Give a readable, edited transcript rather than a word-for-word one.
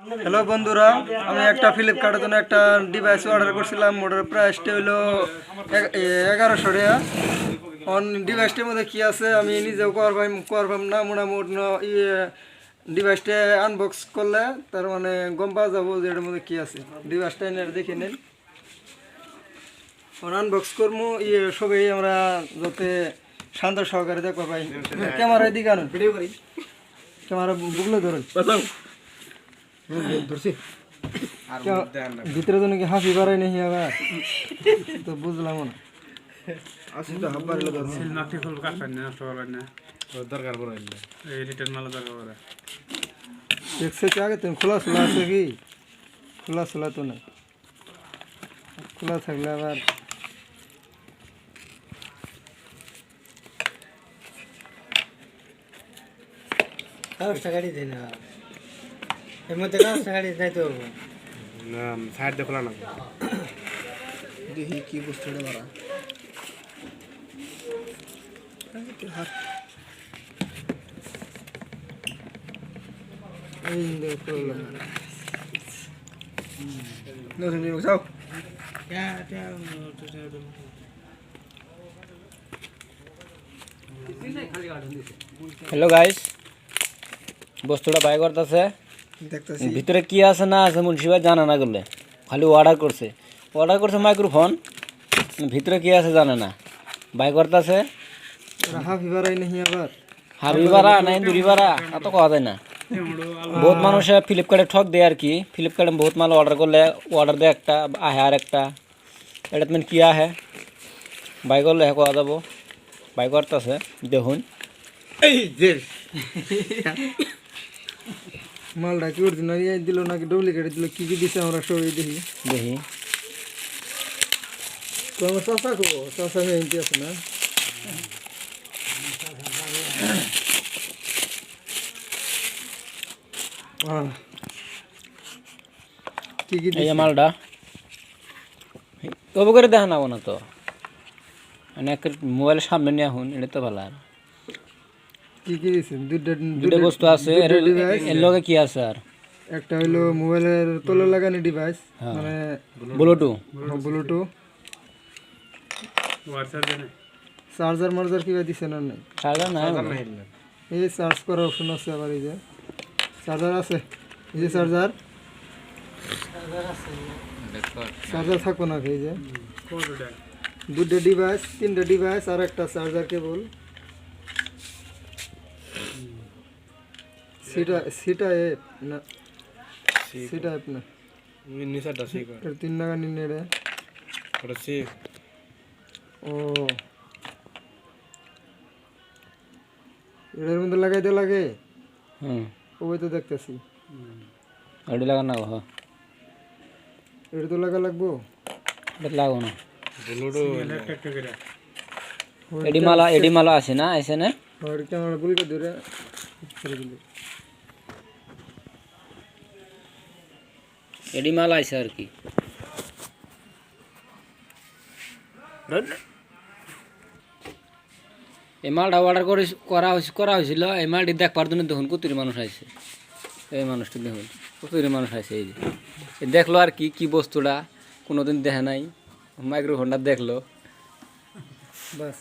Hello বন্ধুরা, আমি একটা ফ্লিপকার্টের জন্য একটা ডিভাইস অর্ডার করছিলাম। ওটার প্রাইসটা হলো 1100 টাকা। অন ডিভাইসটার মধ্যে কী আছে আমি নিজেও করবাম না। মোটামুটি ডিভাইসটা আনবক্স করলে তার মানে গম পাওয়া যাবো যে এটার মধ্যে কী আছে। ডিভাইসটা এনে দেখে নেন। আনবক্স করবো সবাই আমরা যাতে শান্ত সহকারে দেখবো ভাই। ক্যামেরায় দিকে আনুন, ভিডিও করি। ক্যামেরা বুকলে ধরুন ধরছি। ভিতরে তো নাকি হাসি বাড়াই নেই আবার, তো বুঝলাম না। আসি তো হাফ বাড়লে ধরুন নাটি ফুল কাটবেন না, নষ্ট করবেন না, দরকার পড়ে এই রিটার্ন মাল দরকার পড়ে। দেখছে কি আগে তুমি খোলা খোলা আছে কি? খোলা খোলা তো না, খোলা থাকলে আবার কাগজটা গাড়ি দেয় না, এর মধ্যে কাগজটা গাড়ি যাইতে পারবো না, সাইড দিয়ে খোলা না। দেখি কি বস্তুটা ধরা। হ্যালো গাইস, বস্তুটা বাই করতেছে। দেখতেছি ভিতরে কি আছে না আছে মুন্সিবা জানা না করলে, খালি অর্ডার করছে মাইক্রোফোন, ভিতরে কি আছে জানে না। বাই করতেছে হাফি বাড়াই নেই আবার, হাবি ভাড়া না ইন্দুরি ভাড়া এত কথা যায় না। বহুত মানুষে ফ্লিপকার্টে ঠক দেয় আর কি। ফ্লিপকার্টে বহুত মাল অর্ডার করলে অর্ডার দেয় একটা, আহে আর একটা। এটা তুমি কি আহে বাই করলে হ্যাঁ কথা যাবো। বাই করতেছে দেখুন, এই যে মালটা কি অরিজিনাল দিল নাকি ডুপ্লিকেট দিল, কি কি দিছে আমরা সবাই দেখি। দেখি তো আমার চাষা করবো, চাষা মেয়ে আছে না। কি কি এই যে মালটা তবু করে দেখা নাবো না তো, মানে মোবাইলের সামনে নিয়ে আসুন, এটা তো ভালো। আর কি কি দিছেন? দুটো বস্তু আছে, এর লগে কি আছে? আর একটা হলো মোবাইলের তলে লাগানো ডিভাইস, মানে ব্লুটুথ, হোয়াটসঅ্যাপ দেন চার্জার মার্জার কিবা দিছেন আর নাই? চার্জার নাই, এই যে চার্জ করার অপশন আছে, আবার এই যে চার্জার আছে, এই যে চার্জার থাকবো না। এই যে কোডটা দুটো ডিভাইস, তিনটা ডিভাইস আর একটা চার্জার কেবল। সেটা এপ না, সেটা এপ না, নিচেরটা ঠিক এর 3 টাকা নিনে রে। ওটা ঠিক। ও এর মধ্যে লাগাইতে লাগে। ওই তো দেখতেছি, গাড়ি লাগা না গো, এটা তো লাগা লাগবো, এটা লাগো না। একটা করে এডি মালা আছে না এসে না, আর ক্যামেরা বলকে ধরে ছেড়ে দিলে এডি মালা আছে আর কি। এই মালটা অর্ডার করা হয়েছিল। এই মালটি দেখবার জন্য দেখুন কতরি মানুষ আছে। এই মানুষটি দেখুন কতরি মানুষ আছে। এই যে দেখলো আর কি কি বস্তুটা কোনোদিন দেখে নাই, মাইক্রোফোনটা দেখলো বাস।